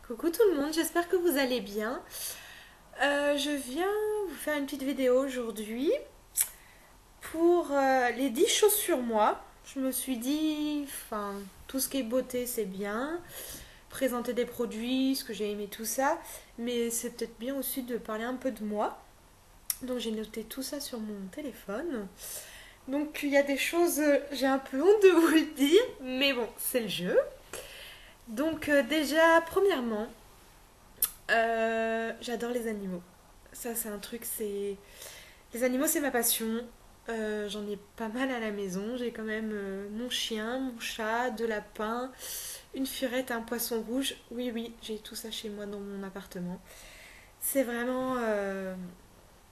Coucou tout le monde, j'espère que vous allez bien. Je viens vous faire une petite vidéo aujourd'hui pour les 10 choses sur moi. Je me suis dit, enfin, tout ce qui est beauté c'est bien, présenter des produits, ce que j'ai aimé, tout ça, mais c'est peut-être bien aussi de parler un peu de moi. Donc j'ai noté tout ça sur mon téléphone. Donc il y a des choses, j'ai un peu honte de vous le dire, mais bon, c'est le jeu. Donc déjà, premièrement, j'adore les animaux. Ça, c'est un truc, c'est... Les animaux, c'est ma passion. J'en ai pas mal à la maison. J'ai quand même mon chien, mon chat, deux lapins, une furette, un poisson rouge. Oui, oui, j'ai tout ça chez moi dans mon appartement. C'est vraiment...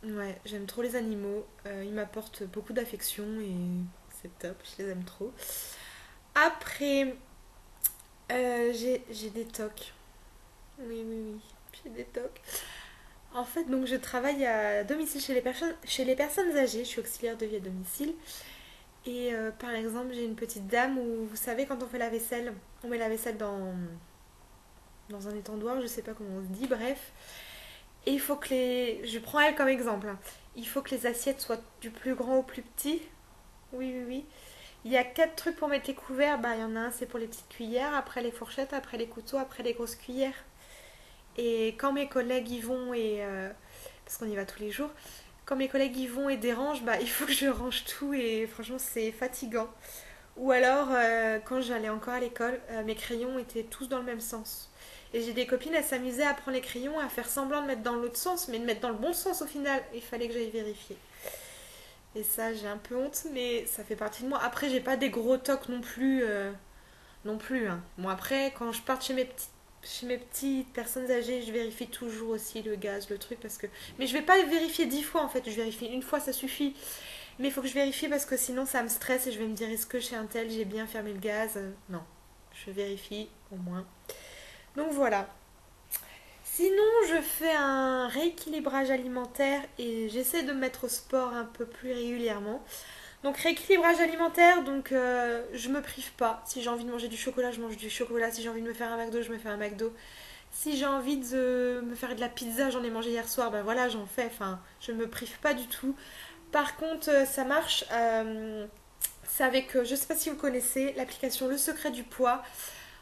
Ouais, j'aime trop les animaux. Ils m'apportent beaucoup d'affection et c'est top, je les aime trop. Après, j'ai des tocs. Oui, oui, oui, j'ai des tocs. En fait, donc je travaille à domicile chez les personnes âgées. Je suis auxiliaire de vie à domicile. Et par exemple, j'ai une petite dame où, vous savez, quand on fait la vaisselle, on met la vaisselle dans un étendoir, je sais pas comment on se dit, bref. Et il faut que les. Je prends elle comme exemple, hein. Il faut que les assiettes soient du plus grand au plus petit. Oui, oui, oui. Il y a quatre trucs pour mettre les couverts. Bah, il y en a un, c'est pour les petites cuillères, après les fourchettes, après les couteaux, après les grosses cuillères. Et quand mes collègues y vont parce qu'on y va tous les jours, quand mes collègues y vont et dérangent, bah il faut que je range tout et franchement c'est fatigant. Ou alors quand j'allais encore à l'école, mes crayons étaient tous dans le même sens. Et j'ai des copines, elles s'amusaient à prendre les crayons, à faire semblant de mettre dans l'autre sens, mais de mettre dans le bon sens au final. Il fallait que j'aille vérifier. Et ça, j'ai un peu honte, mais ça fait partie de moi. Après, j'ai pas des gros tocs non plus. Non plus, hein. Bon, après, quand je pars chez mes petites personnes âgées, je vérifie toujours aussi le gaz, le truc, parce que... Mais je vais pas vérifier 10 fois, en fait. Je vérifie une fois, ça suffit. Mais il faut que je vérifie parce que sinon, ça me stresse et je vais me dire, est-ce que chez un tel, j'ai bien fermé le gaz? Non. Je vérifie, au moins. Donc voilà. Sinon, je fais un rééquilibrage alimentaire et j'essaie de me mettre au sport un peu plus régulièrement. Donc rééquilibrage alimentaire, donc je me prive pas. Si j'ai envie de manger du chocolat, je mange du chocolat. Si j'ai envie de me faire un McDo, je me fais un McDo. Si j'ai envie de me faire de la pizza, j'en ai mangé hier soir, ben voilà, j'en fais. Enfin, je me prive pas du tout. Par contre, ça marche. C'est avec, je sais pas si vous connaissez, l'application Le Secret du Poids.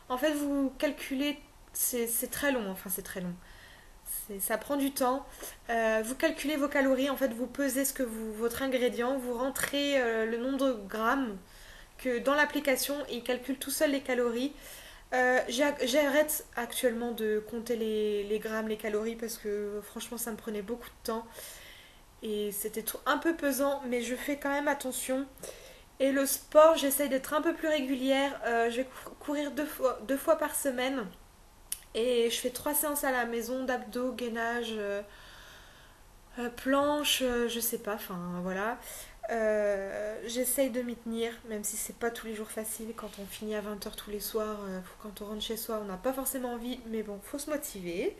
En fait, vous calculez, c'est très long, enfin c'est très long. Ça prend du temps. Vous calculez vos calories, en fait, vous pesez votre ingrédient, vous rentrez le nombre de grammes que dans l'application, il calcule tout seul les calories. J'arrête actuellement de compter les grammes, les calories, parce que franchement, ça me prenait beaucoup de temps et c'était un peu pesant, mais je fais quand même attention. Et le sport, j'essaye d'être un peu plus régulière. Je vais courir deux fois par semaine. Et je fais 3 séances à la maison d'abdos, gainage, planche, je sais pas, enfin voilà. J'essaye de m'y tenir, même si c'est pas tous les jours facile. Quand on finit à 20 h tous les soirs, quand on rentre chez soi, on n'a pas forcément envie, mais bon, faut se motiver.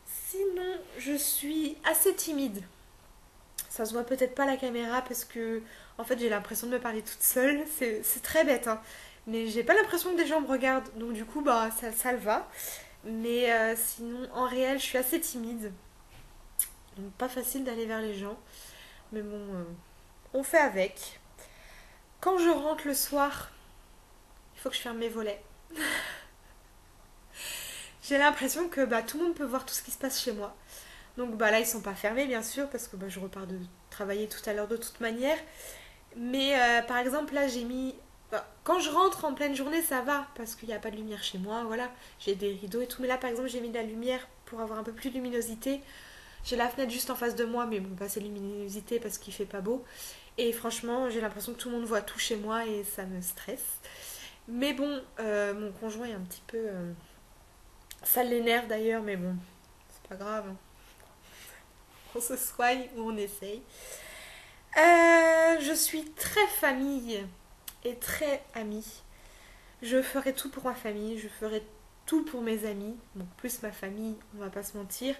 Sinon, je suis assez timide. Ça se voit peut-être pas à la caméra parce que, en fait, j'ai l'impression de me parler toute seule. C'est très bête, hein. Mais j'ai pas l'impression que des gens me regardent. Donc, du coup, bah, ça le va. Mais sinon, en réel, je suis assez timide. Donc, pas facile d'aller vers les gens. Mais bon, on fait avec. Quand je rentre le soir, il faut que je ferme mes volets. J'ai l'impression que bah, tout le monde peut voir tout ce qui se passe chez moi. Donc bah, là, ils sont pas fermés, bien sûr, parce que bah, je repars de travailler tout à l'heure de toute manière. Mais par exemple, là, j'ai mis... bah, quand je rentre en pleine journée, ça va, parce qu'il n'y a pas de lumière chez moi, voilà. J'ai des rideaux et tout. Mais là, par exemple, j'ai mis de la lumière pour avoir un peu plus de luminosité. J'ai la fenêtre juste en face de moi, mais bon, pas assez de luminosité parce qu'il fait pas beau. Et franchement, j'ai l'impression que tout le monde voit tout chez moi et ça me stresse. Mais bon, mon conjoint est un petit peu... ça l'énerve d'ailleurs, mais bon, c'est pas grave, hein. On se soigne ou on essaye. Je suis très famille et très amie. Je ferai tout pour ma famille, je ferai tout pour mes amis. Donc plus ma famille, on va pas se mentir.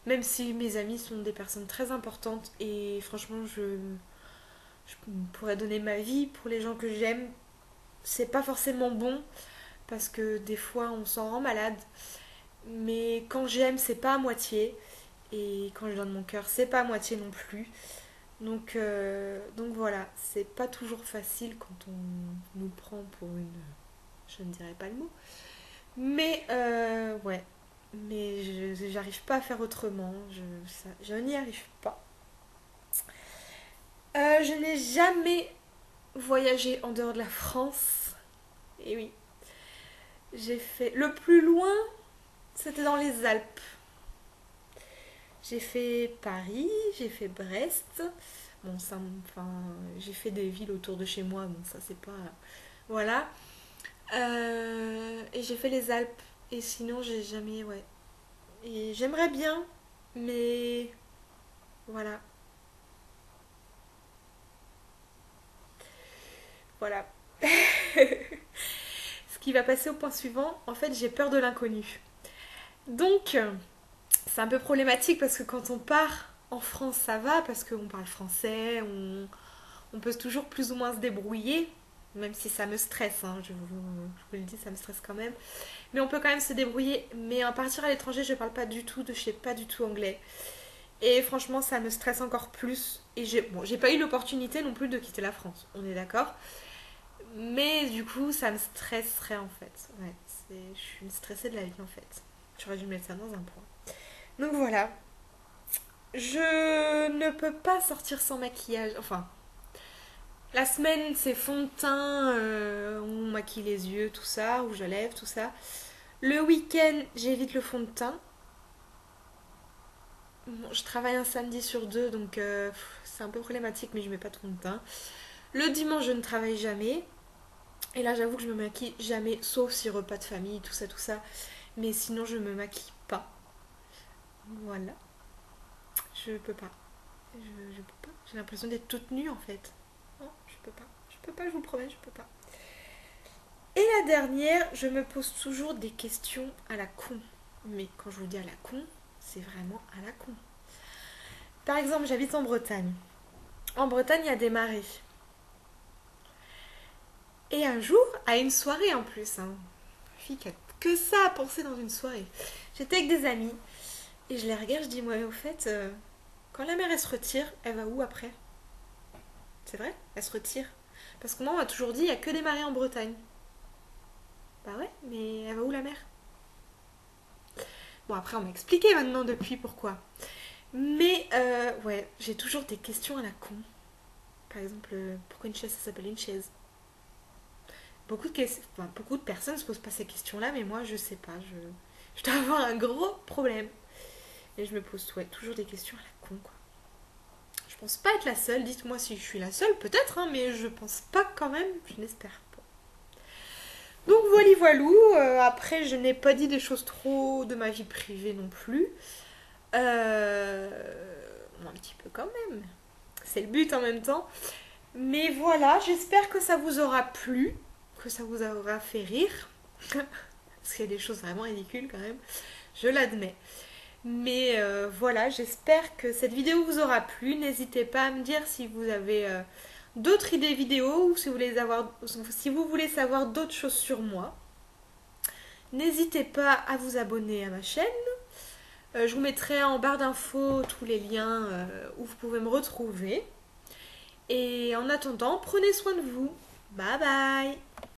Même si mes amis sont des personnes très importantes et franchement je pourrais donner ma vie pour les gens que j'aime. C'est pas forcément bon parce que des fois on s'en rend malade. Mais quand j'aime, c'est pas à moitié. Et quand je donne mon cœur, c'est pas à moitié non plus. Donc voilà, c'est pas toujours facile quand on nous prend pour une... Je ne dirais pas le mot. Mais ouais, mais j'arrive pas à faire autrement. Je n'y arrive pas. Je n'ai jamais voyagé en dehors de la France. Et oui, j'ai fait... Le plus loin, c'était dans les Alpes. J'ai fait Paris, j'ai fait Brest. Bon, ça, enfin, j'ai fait des villes autour de chez moi. Bon, ça, c'est pas... Voilà. Et j'ai fait les Alpes. Et sinon, j'ai jamais... Ouais. Et j'aimerais bien, mais... Voilà. Voilà. Ce qui va passer au point suivant, en fait, j'ai peur de l'inconnu. Donc, c'est un peu problématique parce que quand on part en France, ça va, parce qu'on parle français, on peut toujours plus ou moins se débrouiller, même si ça me stresse, hein, je vous le dis, ça me stresse quand même. Mais on peut quand même se débrouiller. Mais à partir à l'étranger, je parle pas du tout, je sais pas du tout anglais. Et franchement, ça me stresse encore plus. Et j'ai pas eu l'opportunité non plus de quitter la France, on est d'accord. Mais du coup, ça me stresserait en fait. Ouais, je suis stressée de la vie en fait. J'aurais dû mettre ça dans un point. Donc voilà, je ne peux pas sortir sans maquillage. Enfin, la semaine c'est fond de teint, on maquille les yeux, tout ça, ou je lève, tout ça. Le week-end, j'évite le fond de teint. Bon, je travaille un samedi sur deux, donc c'est un peu problématique, mais je mets pas de fond de teint. Le dimanche, je ne travaille jamais. Et là, j'avoue que je me maquille jamais, sauf si repas de famille, tout ça, tout ça. Mais sinon, je me maquille pas. Voilà. Je peux pas. Je peux pas. J'ai l'impression d'être toute nue en fait. Non, je peux pas. Je peux pas, je vous promets, je peux pas. Et la dernière, je me pose toujours des questions à la con. Mais quand je vous dis à la con, c'est vraiment à la con. Par exemple, j'habite en Bretagne. En Bretagne, il y a des marées. Et un jour, à une soirée en plus, hein, fille qui a que ça à penser dans une soirée. J'étais avec des amis et je les regarde, je dis moi au fait, quand la mer elle se retire, elle va où après? C'est vrai? Elle se retire. Parce que moi on m'a toujours dit il y a que des marées en Bretagne. Bah ouais, mais elle va où la mer? Bon après on m'a expliqué maintenant depuis pourquoi. Mais ouais, j'ai toujours des questions à la con. Par exemple, pourquoi une chaise ça s'appelle une chaise? Beaucoup de personnes se posent pas ces questions-là, mais moi je sais pas. Je dois avoir un gros problème. Et je me pose ouais, toujours des questions à la con, quoi. Je pense pas être la seule, dites-moi si je suis la seule, peut-être, hein, mais je pense pas quand même, je n'espère pas. Donc voilà, voilou, après je n'ai pas dit des choses trop de ma vie privée non plus. Euh... Un petit peu quand même, c'est le but en même temps. Mais voilà, j'espère que ça vous aura plu, que ça vous aura fait rire. Parce qu'il y a des choses vraiment ridicules quand même, je l'admets. Mais voilà, j'espère que cette vidéo vous aura plu. N'hésitez pas à me dire si vous avez d'autres idées vidéo ou si vous voulez savoir d'autres choses sur moi. N'hésitez pas à vous abonner à ma chaîne. Je vous mettrai en barre d'infos tous les liens où vous pouvez me retrouver. Et en attendant, prenez soin de vous. Bye bye!